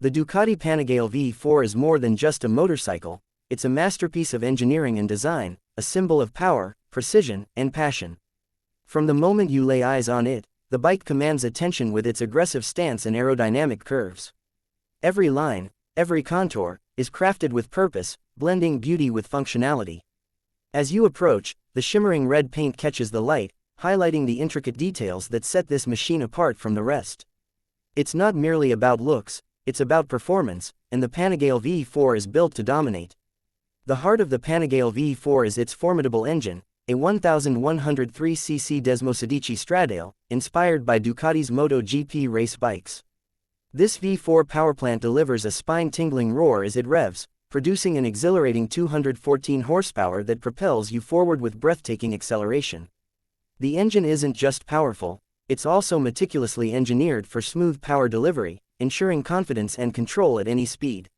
The Ducati Panigale V4 is more than just a motorcycle, it's a masterpiece of engineering and design, a symbol of power, precision, and passion. From the moment you lay eyes on it, the bike commands attention with its aggressive stance and aerodynamic curves. Every line, every contour, is crafted with purpose, blending beauty with functionality. As you approach, the shimmering red paint catches the light, highlighting the intricate details that set this machine apart from the rest. It's not merely about looks, it's about performance, and the Panigale V4 is built to dominate. The heart of the Panigale V4 is its formidable engine, a 1103cc Desmosedici Stradale, inspired by Ducati's MotoGP race bikes. This V4 powerplant delivers a spine-tingling roar as it revs, producing an exhilarating 214 horsepower that propels you forward with breathtaking acceleration. The engine isn't just powerful, it's also meticulously engineered for smooth power delivery, ensuring confidence and control at any speed.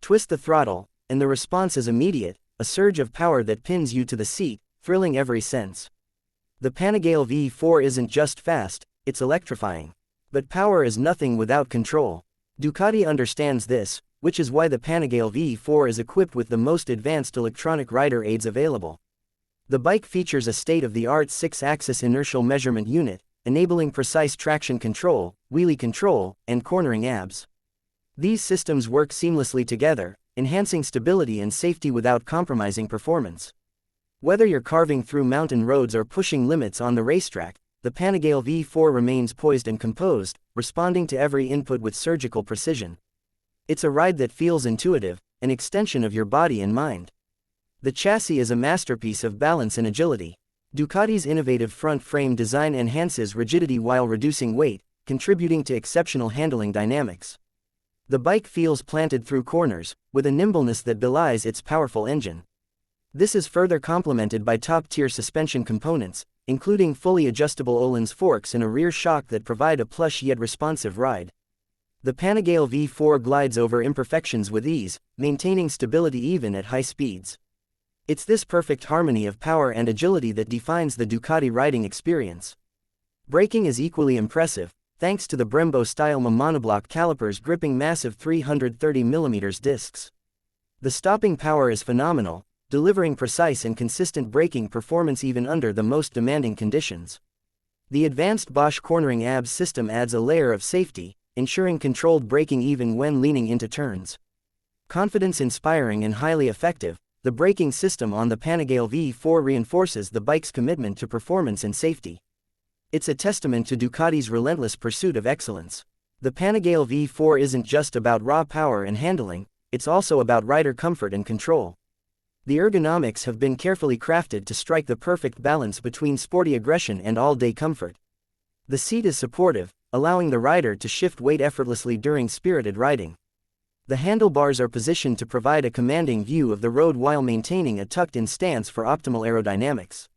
Twist the throttle, and the response is immediate, a surge of power that pins you to the seat, thrilling every sense. The Panigale V4 isn't just fast, it's electrifying. But power is nothing without control. Ducati understands this, which is why the Panigale V4 is equipped with the most advanced electronic rider aids available. The bike features a state-of-the-art 6-axis inertial measurement unit, enabling precise traction control, wheelie control, and cornering abs. These systems work seamlessly together, enhancing stability and safety without compromising performance. Whether you're carving through mountain roads or pushing limits on the racetrack, the Panigale V4 remains poised and composed, responding to every input with surgical precision. It's a ride that feels intuitive, an extension of your body and mind. The chassis is a masterpiece of balance and agility. Ducati's innovative front frame design enhances rigidity while reducing weight, contributing to exceptional handling dynamics. The bike feels planted through corners, with a nimbleness that belies its powerful engine. This is further complemented by top-tier suspension components, including fully adjustable Öhlins forks and a rear shock that provide a plush yet responsive ride. The Panigale V4 glides over imperfections with ease, maintaining stability even at high speeds. It's this perfect harmony of power and agility that defines the Ducati riding experience. Braking is equally impressive, thanks to the Brembo-style monoblock calipers gripping massive 330mm discs. The stopping power is phenomenal, delivering precise and consistent braking performance even under the most demanding conditions. The advanced Bosch cornering abs system adds a layer of safety, ensuring controlled braking even when leaning into turns. Confidence-inspiring and highly effective, the braking system on the Panigale V4 reinforces the bike's commitment to performance and safety. It's a testament to Ducati's relentless pursuit of excellence. The Panigale V4 isn't just about raw power and handling, it's also about rider comfort and control. The ergonomics have been carefully crafted to strike the perfect balance between sporty aggression and all-day comfort. The seat is supportive, allowing the rider to shift weight effortlessly during spirited riding. The handlebars are positioned to provide a commanding view of the road while maintaining a tucked-in stance for optimal aerodynamics.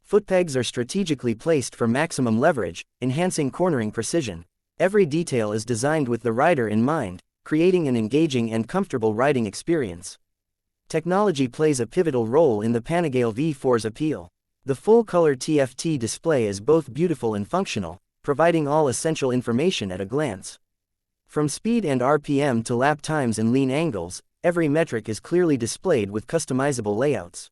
Footpegs are strategically placed for maximum leverage, enhancing cornering precision. Every detail is designed with the rider in mind, creating an engaging and comfortable riding experience. Technology plays a pivotal role in the Panigale V4's appeal. The full-color TFT display is both beautiful and functional, providing all essential information at a glance. From speed and RPM to lap times and lean angles, every metric is clearly displayed with customizable layouts.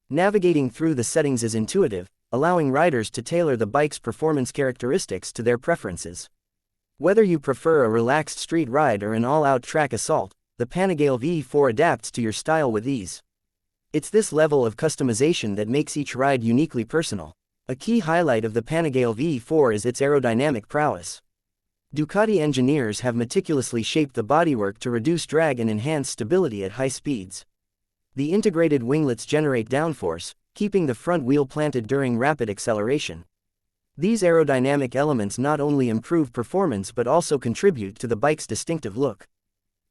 Navigating through the settings is intuitive, allowing riders to tailor the bike's performance characteristics to their preferences. Whether you prefer a relaxed street ride or an all-out track assault, the Panigale V4 adapts to your style with ease. It's this level of customization that makes each ride uniquely personal. A key highlight of the Panigale V4 is its aerodynamic prowess. Ducati engineers have meticulously shaped the bodywork to reduce drag and enhance stability at high speeds. The integrated winglets generate downforce, keeping the front wheel planted during rapid acceleration. These aerodynamic elements not only improve performance but also contribute to the bike's distinctive look.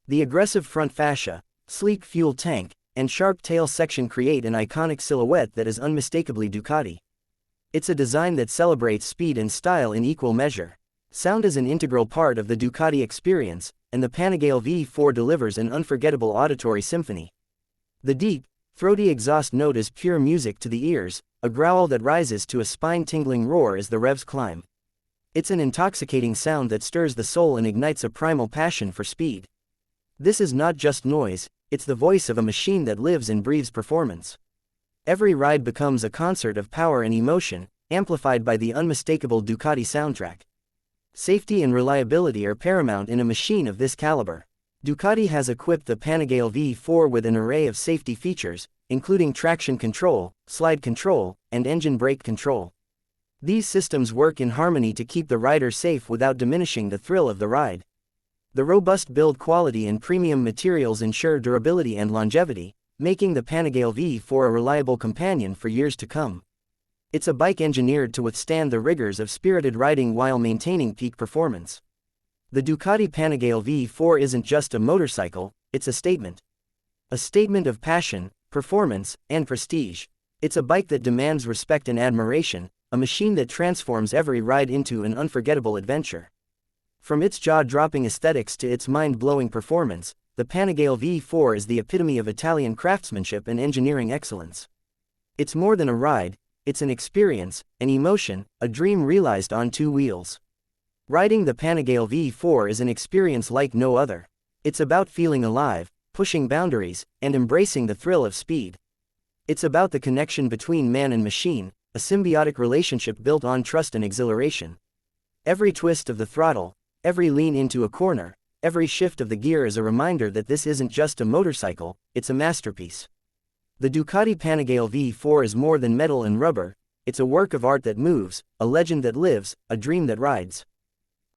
The aggressive front fascia, sleek fuel tank, and sharp tail section create an iconic silhouette that is unmistakably Ducati. It's a design that celebrates speed and style in equal measure. Sound is an integral part of the Ducati experience, and the Panigale V4 delivers an unforgettable auditory symphony. The deep, throaty exhaust note is pure music to the ears, a growl that rises to a spine-tingling roar as the revs climb. It's an intoxicating sound that stirs the soul and ignites a primal passion for speed. This is not just noise, it's the voice of a machine that lives and breathes performance. Every ride becomes a concert of power and emotion, amplified by the unmistakable Ducati soundtrack. Safety and reliability are paramount in a machine of this caliber. Ducati has equipped the Panigale V4 with an array of safety features, including traction control, slide control, and engine brake control. These systems work in harmony to keep the rider safe without diminishing the thrill of the ride. The robust build quality and premium materials ensure durability and longevity, making the Panigale V4 a reliable companion for years to come. It's a bike engineered to withstand the rigors of spirited riding while maintaining peak performance. The Ducati Panigale V4 isn't just a motorcycle, it's a statement. A statement of passion, performance, and prestige. It's a bike that demands respect and admiration, a machine that transforms every ride into an unforgettable adventure. From its jaw-dropping aesthetics to its mind-blowing performance, the Panigale V4 is the epitome of Italian craftsmanship and engineering excellence. It's more than a ride, it's an experience, an emotion, a dream realized on two wheels. Riding the Panigale V4 is an experience like no other. It's about feeling alive, pushing boundaries, and embracing the thrill of speed. It's about the connection between man and machine, a symbiotic relationship built on trust and exhilaration. Every twist of the throttle, every lean into a corner, every shift of the gear is a reminder that this isn't just a motorcycle, it's a masterpiece. The Ducati Panigale V4 is more than metal and rubber, it's a work of art that moves, a legend that lives, a dream that rides.